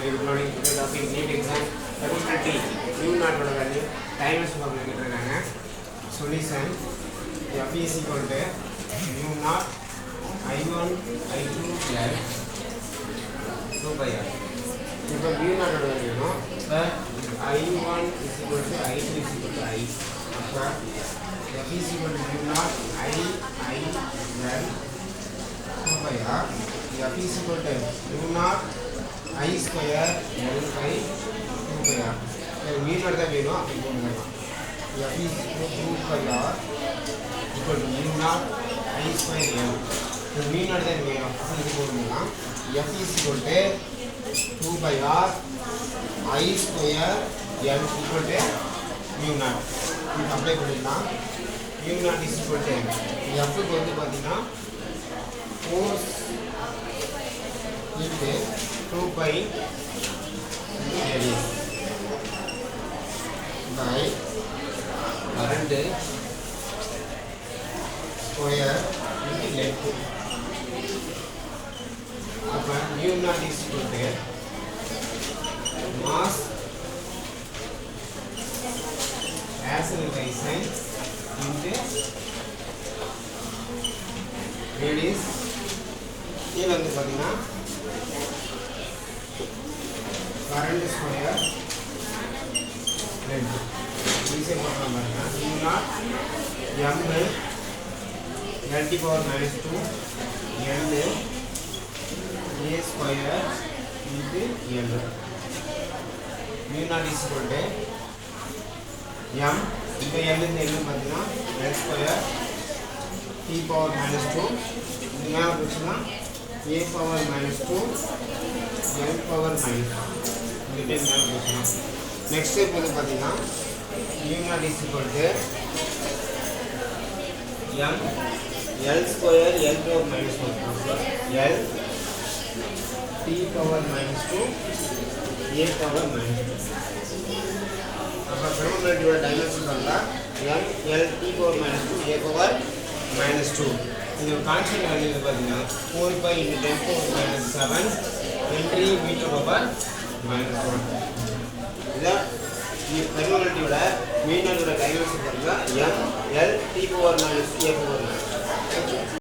Good morning. Today topic NEET exam. Additional T. U naught value. Time is for the solution. F is equal to U naught I1 I2 plus 2 by R. இப்போ U naught value no. I1 is equal to I2 is equal to I. அப்போ F is equal to U naught I plus 2 by R. F is equal to U naught I square L by 2 by R. V naught தான் வேணும் அப்படி போடலாம். F is equal to 2 by R equal to U naught I square L. V naught தான் வேணும் அப்படி இது போடலாம். F is equal to 2 by R I square L equal to U naught. இது அப்ளை பண்ணிடலாம். U naught is equal to F க்கு வந்து பாத்தீங்கன்னா force into 2 pi radius by current square into length. அப்போ mu naught is equal to mass acceleration into radius. இது வந்து பாத்தீங்கன்னா current square length. इसे बोलना पड़ेगा U naught M L to power minus 2 L A square into L. U naught is equal to M இந்த L இந்த L பார்த்தீங்கன்னா L square T power minus 2 இது மேல போச்சுன்னா A power minus 2 L power minus 2 இந்த time மேல போச்சுன்னா next step வந்து பார்த்தீங்கன்னா U naught is equal to M L square L power minus 1 L T power minus 2 A power minus 2. அப்போ பெர்மனன்ட்டோட dimension பண்ணலாம் M L T power minus 2 A power minus 2. இது constant value பார்த்தீங்கன்னா 4 pi into 10 power minus 7 Henry meter power minus 1. இதான் பெர்மனன்ட்டோட மீனோட dimension பார்த்தீங்கன்னா M L T power minus A power minus 2.